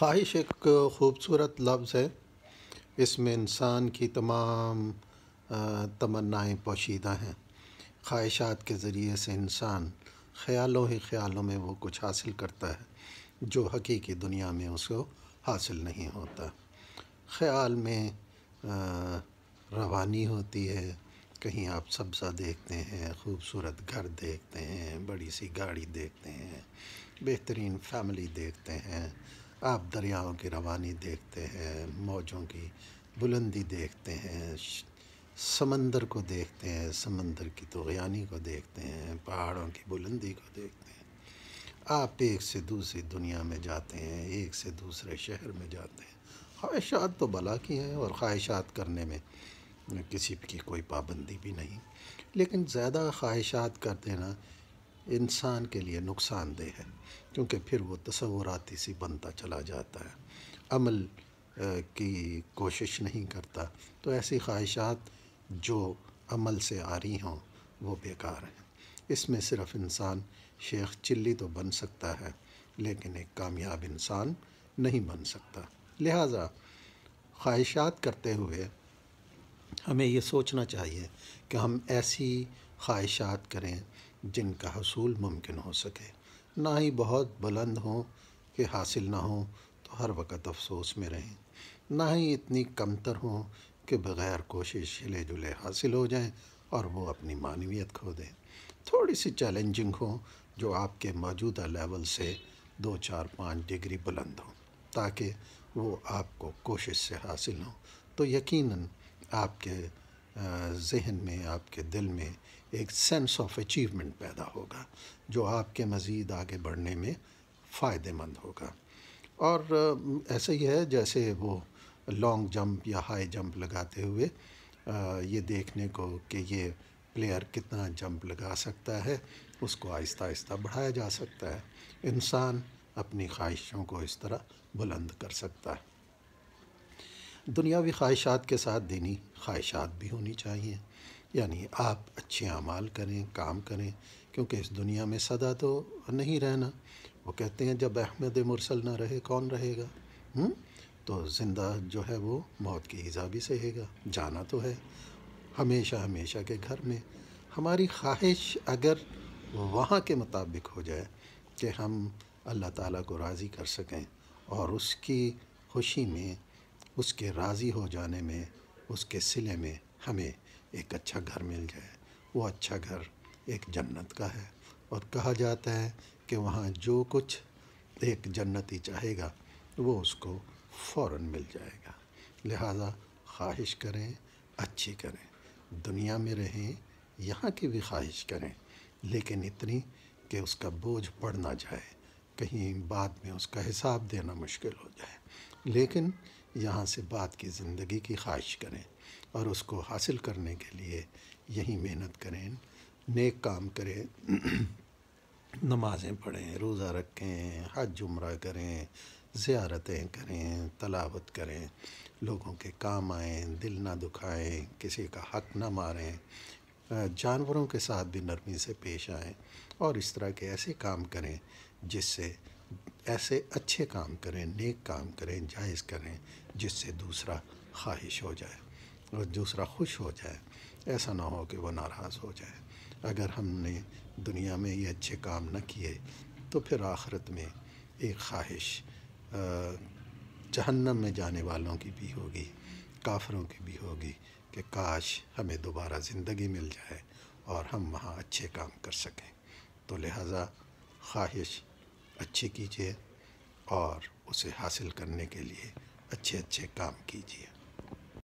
خواہش ایک خوبصورت لفظ ہے۔ اس میں انسان کی تمام تمنائیں پوشیدہ ہیں۔ خواہشات کے ذریعے سے انسان خیالوں ہی خیالوں میں وہ کچھ حاصل کرتا ہے جو حقیقی دنیا میں اس کو حاصل نہیں ہوتا۔ خیال میں روانی ہوتی ہے، کہیں آپ سبزہ دیکھتے ہیں، خوبصورت گھر دیکھتے ہیں، بڑی سی گاڑی دیکھتے ہیں، بہترین فیملی دیکھتے ہیں، آپ دریاؤں کی روانی دیکھتے ہیں، موجوں کی بلندی دیکھتے ہیں، سمندر کو دیکھتے ہیں، سمندر کی طغیانی کو دیکھتے ہیں، پہاڑوں کی بلندی کو دیکھتے ہیں۔ آپ ایک سے دوسری دنیا میں جاتے ہیں، ایک سے دوسرے شہر میں جاتے ہیں۔ خواہشات تو بلا کی ہیں، اور خواہشات کرنے میں کسی کی کوئی پابندی بھی نہیں، لیکن زیادہ خواہشات کر دینا انسان کے لیے نقصان دہ ہے، کیونکہ پھر وہ تصوراتی سی بنتا چلا جاتا ہے، عمل کی کوشش نہیں کرتا، تو ایسی خواہشات جو عمل سے عاری ہوں وہ بیکار ہیں۔ اس میں صرف انسان شیخ چلی تو بن سکتا ہے، لیکن ایک کامیاب انسان نہیں بن سکتا۔ لہٰذا خواہشات کرتے ہوئے ہمیں یہ سوچنا چاہیے کہ ہم ایسی خواہشات کریں جن کا حصول ممکن ہو سکے، نہ ہی بہت بلند ہوں کہ حاصل نہ ہوں تو ہر وقت افسوس میں رہیں، نہ ہی اتنی کمتر ہوں کہ بغیر کوشش ہلے جلے حاصل ہو جائیں اور وہ اپنی معنویت کھو دیں۔ تھوڑی سی چیلنجنگ ہوں جو آپ کے موجودہ لیول سے 2 4 5 ڈگری بلند ہوں، تاکہ وہ آپ کو کوشش سے حاصل ہوں، تو یقیناً آپ کے ذہن میں، آپ کے دل میں ایک سینس آف اچیومنٹ پیدا ہوگا جو آپ کے مزید آگے بڑھنے میں فائدہ مند ہوگا۔ اور ایسا ہی ہے جیسے وہ لانگ جمپ یا ہائی جمپ لگاتے ہوئے یہ دیکھنے کو کہ یہ پلیئر کتنا جمپ لگا سکتا ہے، اس کو آہستہ آہستہ بڑھایا جا سکتا ہے۔ انسان اپنی خواہشوں کو اس طرح بلند کر سکتا ہے۔ دنیاوی خواہشات کے ساتھ دینی خواہشات بھی ہونی چاہیے، یعنی آپ اچھے اعمال کریں، کام کریں، کیونکہ اس دنیا میں سدا تو نہیں رہنا۔ وہ کہتے ہیں جب احمد مرسل نہ رہے کون رہے گا؟ تو زندہ جو ہے وہ موت کی ایذا بھی سہے گا، جانا تو ہے ہمیشہ ہمیشہ کے گھر میں۔ ہماری خواہش اگر وہاں کے مطابق ہو جائے کہ ہم اللہ تعالیٰ کو راضی کر سکیں اور اس کی خوشی میں، اس کے راضی ہو جانے میں، اس کے صلے میں ہمیں ایک اچھا گھر مل جائے، وہ اچھا گھر ایک جنت کا ہے، اور کہا جاتا ہے کہ وہاں جو کچھ ایک جنتی چاہے گا وہ اس کو فوراً مل جائے گا۔ لہٰذا خواہش کریں، اچھی کریں، دنیا میں رہیں، یہاں کی بھی خواہش کریں، لیکن اتنی کہ اس کا بوجھ پڑ نہ جائے، کہیں بعد میں اس کا حساب دینا مشکل ہو جائے۔ لیکن یہاں سے بعد کی زندگی کی خواہش کریں، اور اس کو حاصل کرنے کے لیے یہی محنت کریں، نیک کام کریں، نمازیں پڑھیں، روزہ رکھیں، حج عمرہ کریں، زیارتیں کریں، تلاوت کریں، لوگوں کے کام آئیں، دل نہ دکھائیں، کسی کا حق نہ ماریں، جانوروں کے ساتھ بھی نرمی سے پیش آئیں، اور اس طرح کے ایسے کام کریں جس سے، ایسے اچھے کام کریں، نیک کام کریں، جائز کریں، جس سے دوسرا خواہش ہو جائے اور دوسرا خوش ہو جائے، ایسا نہ ہو کہ وہ ناراض ہو جائے۔ اگر ہم نے دنیا میں یہ اچھے کام نہ کیے تو پھر آخرت میں ایک خواہش جہنم میں جانے والوں کی بھی ہوگی، کافروں کی بھی ہوگی، کہ کاش ہمیں دوبارہ زندگی مل جائے اور ہم وہاں اچھے کام کر سکیں۔ تو لہٰذا خواہش اچھی کیجیے اور اسے حاصل کرنے کے لیے اچھے اچھے کام کیجیے۔